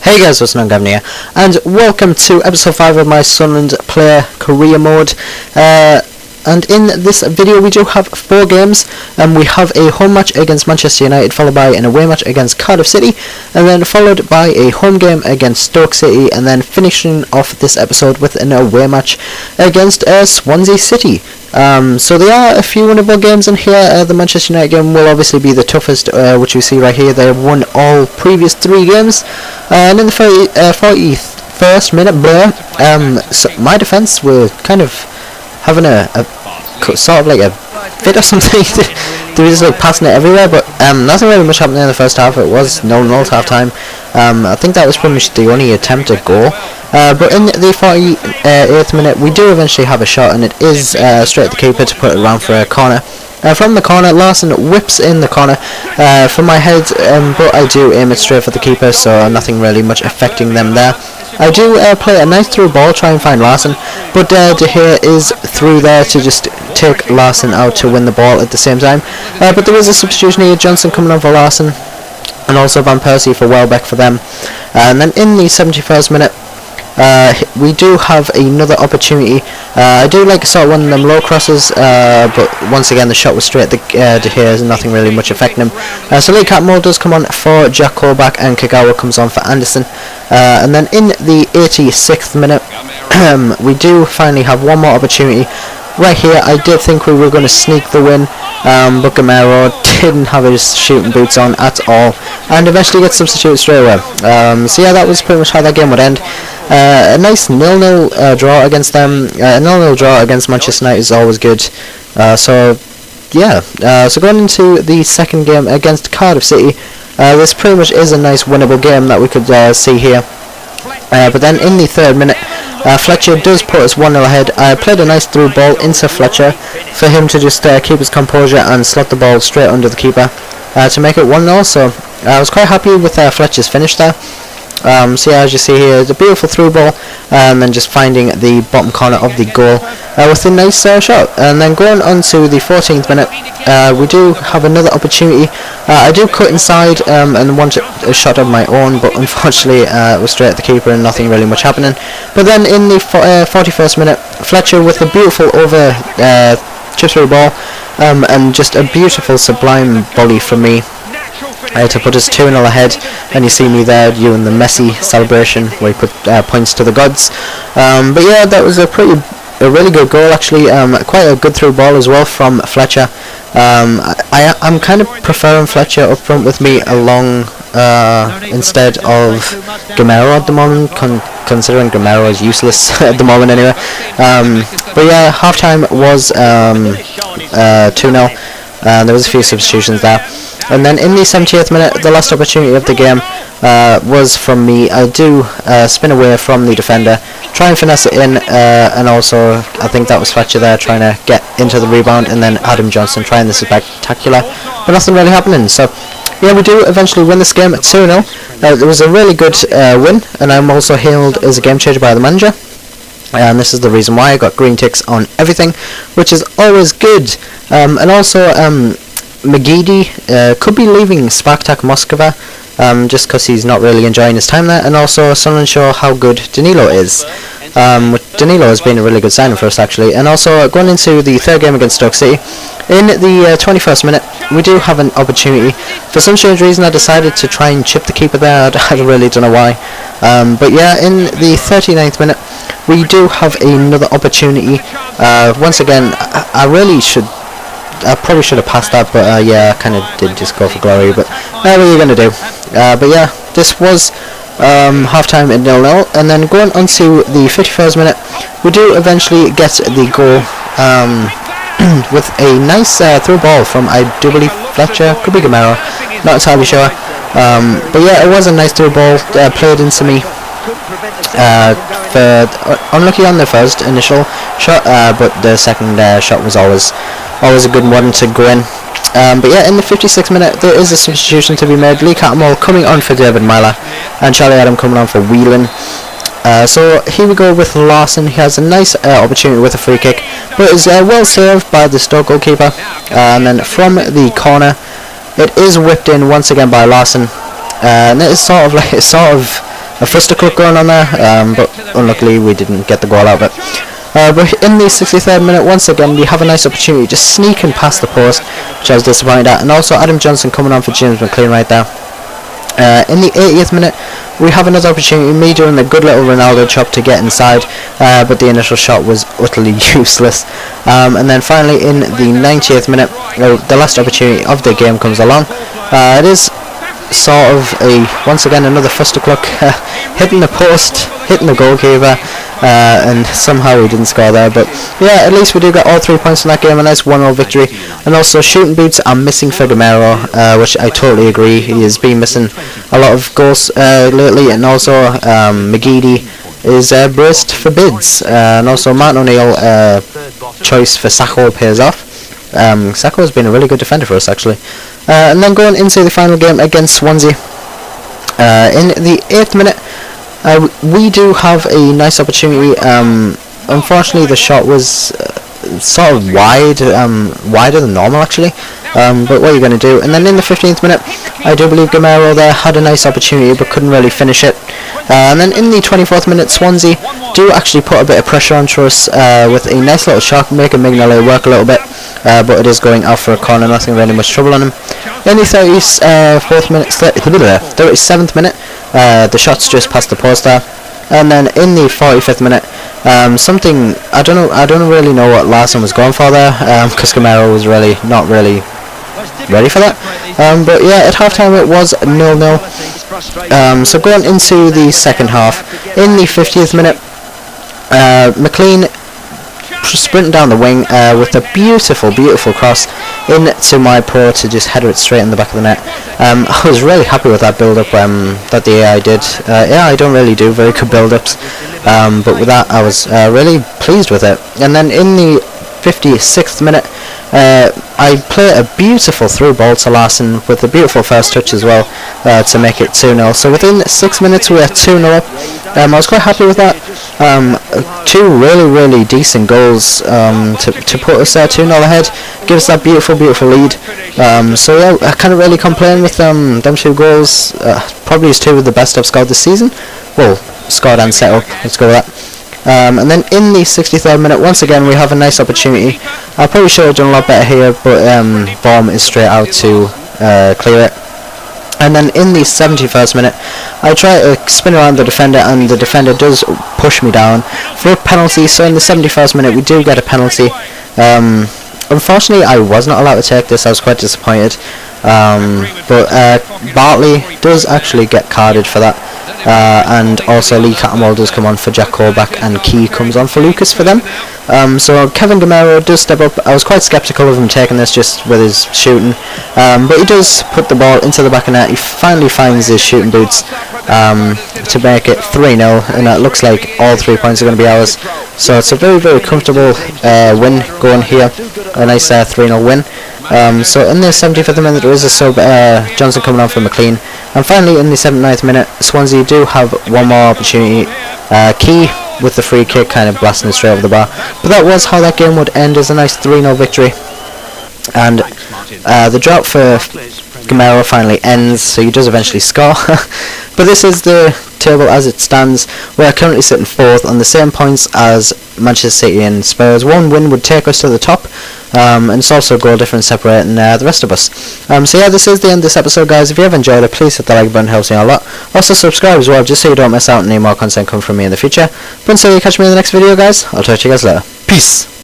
Hey guys, what's going on, here, and welcome to episode 5 of my Sunderland player career mode. And in this video we do have 4 games, and we have a home match against Manchester United, followed by an away match against Cardiff City, and then followed by a home game against Stoke City, and then finishing off this episode with an away match against Swansea City. So there are a few winnable games in here. The Manchester United game will obviously be the toughest, which you see right here. They have won all previous 3 games, and in the 41st minute, so my defence were kind of having a sort of like a fit or something. They were just like passing it everywhere, but nothing really much happened in the first half. It was 0-0 at half time. I think that was pretty much the only attempted goal. But in the 48th minute we do eventually have a shot, and it is straight at the keeper to put it around for a corner. From the corner, Larson whips in the corner from my head, but I do aim it straight for the keeper, so nothing really much affecting them there. I do play a nice through ball, try and find Larson, but De Gea is through there to just take Larson out to win the ball at the same time. But there is a substitution here, Johnson coming on for Larson, and also Van Persie for Welbeck for them. And then in the 71st minute, we do have another opportunity. I do like sort of one of them low crosses, but once again the shot was straight at De Gea, nothing really much affecting him. So Lee Catmull does come on for Jack Colback, and Kagawa comes on for Anderson. And then in the 86th minute, we do finally have one more opportunity. Right here, I did think we were going to sneak the win, but Gamero didn't have his shooting boots on at all, and eventually gets substituted straight away. So yeah, that was pretty much how that game would end. A nice 0-0 draw against them. A 0-0 draw against Manchester United is always good. So yeah, so going into the second game against Cardiff City, this pretty much is a nice winnable game that we could see here. But then in the 3rd minute, Fletcher does put us 1-0 ahead. I played a nice through ball into Fletcher for him to just keep his composure and slot the ball straight under the keeper to make it 1-0. So I was quite happy with Fletcher's finish there. So yeah, as you see here, the beautiful through ball, and then just finding the bottom corner of the goal with a nice shot. And then going on to the 14th minute, we do have another opportunity. I do cut inside and want a shot of my own, but unfortunately it was straight at the keeper and nothing really much happening. But then in the 41st minute, Fletcher with a beautiful over chip through ball, and just a beautiful sublime volley from me to put us 2-0 ahead. And you see me there doing the Messi celebration where he put points to the gods. But yeah, that was a really good goal actually. Quite a good through ball as well from Fletcher. I'm kind of preferring Fletcher up front with me along instead of Gamero at the moment, considering Gamero is useless at the moment anyway. But yeah, half time was 2-0, and there was a few substitutions there. And then in the 70th minute, the last opportunity of the game was from me. I do spin away from the defender, try and finesse it in, and also I think that was Fletcher there trying to get into the rebound, and then Adam Johnson trying the spectacular, but nothing really happening. So yeah, we do eventually win this game at 2-0. It was a really good win, and I'm also hailed as a game changer by the manager. And this is the reason why I got green ticks on everything, which is always good. And also McGeady could be leaving Spartak Moscow, just because he's not really enjoying his time there, and also Sunderland show how good Danilo is. Danilo has been a really good signing for us actually. And also going into the 3rd game against Stoke City, in the 21st minute we do have an opportunity. For some strange reason I decided to try and chip the keeper there. I really don't know why. But yeah, in the 39th minute we do have another opportunity. Once again, I probably should have passed that, but yeah, I kind of did just go for glory, but what are you going to do? But yeah, this was half-time at 0-0, and then going on to the 51st minute, we do eventually get the goal with a nice through ball from, I do believe, Fletcher, could be Gamero, not entirely sure. But yeah, it was a nice through ball played into me. Unlucky on the first initial shot, but the second shot was always a good one to go in. But yeah, in the 56th minute there is a substitution to be made. Lee Catmull coming on for David Myler, and Charlie Adam coming on for Whelan. So here we go with Larson. He has a nice opportunity with a free kick, but is well saved by the Stoke goalkeeper. And then from the corner it is whipped in once again by Larson, and it's sort of a fisticuff going on there, but unluckily we didn't get the goal out of it. But in the 63rd minute, once again, we have a nice opportunity just sneaking past the post, which I was disappointed at, and also Adam Johnson coming on for James McLean right there. In the 80th minute, we have another opportunity, me doing the good little Ronaldo chop to get inside, but the initial shot was utterly useless. And then finally in the 90th minute, the last opportunity of the game comes along. It is sort of once again another fisticuff, hitting the post, hitting the goalkeeper, and somehow we didn't score there. But yeah, at least we do get all 3 points in that game, a nice 1-0 victory. And also shooting boots are missing for Gamero, which I totally agree. He has been missing a lot of goals lately, and also McGeady is braced for bids, and also Martin O'Neill choice for Sacco pays off. Sacco has been a really good defender for us actually. And then going into the final game against Swansea, in the 8th minute, we do have a nice opportunity. Unfortunately, the shot was sort of wider than normal actually. But what are you going to do? And then in the 15th minute, I do believe Gamero there had a nice opportunity but couldn't really finish it. And then in the 24th minute, Swansea do actually put a bit of pressure onto us with a nice little shot, making Mignolet work a little bit. But it is going out for a corner, nothing really much trouble on him. In the 37th minute, the shot's just past the post there. And then in the 45th minute, something I don't really know what Larson was going for there, because Gamero was really not really ready for that. But yeah, at half-time it was 0-0. So going into the second half, in the 50th minute, McLean sprinting down the wing with a beautiful cross into my pro to just header it straight in the back of the net. I was really happy with that build-up that the AI did. AI don't really do very good build-ups, but with that I was really pleased with it. And then in the 56th minute, I play a beautiful through ball to Larson with a beautiful first touch as well to make it 2-0. So within 6 minutes we are 2-0 up. I was quite happy with that. Two really decent goals to put us 2-0 ahead, gives that beautiful lead. So yeah, I can't really complain with them 2 goals. Probably is 2 of the best I've scored this season. Well, scored and set up, let's go with that. And then in the 63rd minute, once again we have a nice opportunity. I probably should have done a lot better here, but Baum is straight out to clear it. And then in the 71st minute, I try to spin around the defender, and the defender does push me down for a penalty. So in the 71st minute, we do get a penalty. Unfortunately, I was not allowed to take this. I was quite disappointed. But Bartley does actually get carded for that. And also Lee Cattermole does come on for Jack Colback, and Key comes on for Lucas for them. So Kevin Gamero does step up. I was quite sceptical of him taking this just with his shooting, but he does put the ball into the back of net. He finally finds his shooting boots to make it 3-0, and it looks like all 3 points are going to be ours. So it's a very comfortable win going here, a nice 3-0 win. So in the 75th minute there is a sub, Johnson coming on for McLean. And finally in the 79th minute, Swansea do have one more opportunity. Key with the free kick kind of blasting it straight over the bar. But that was how that game would end, as a nice 3-0 victory. And the drought for Gamero finally ends, so he does eventually score. But this is the table as it stands. We are currently sitting 4th on the same points as Manchester City and Spurs. One win would take us to the top, and it's also a goal difference separating the rest of us. So yeah, this is the end of this episode, guys. If you have enjoyed it, please hit the like button, helps me out a lot. Also subscribe as well, just so you don't miss out on any more content coming from me in the future. But until you catch me in the next video, guys, I'll talk to you guys later. Peace!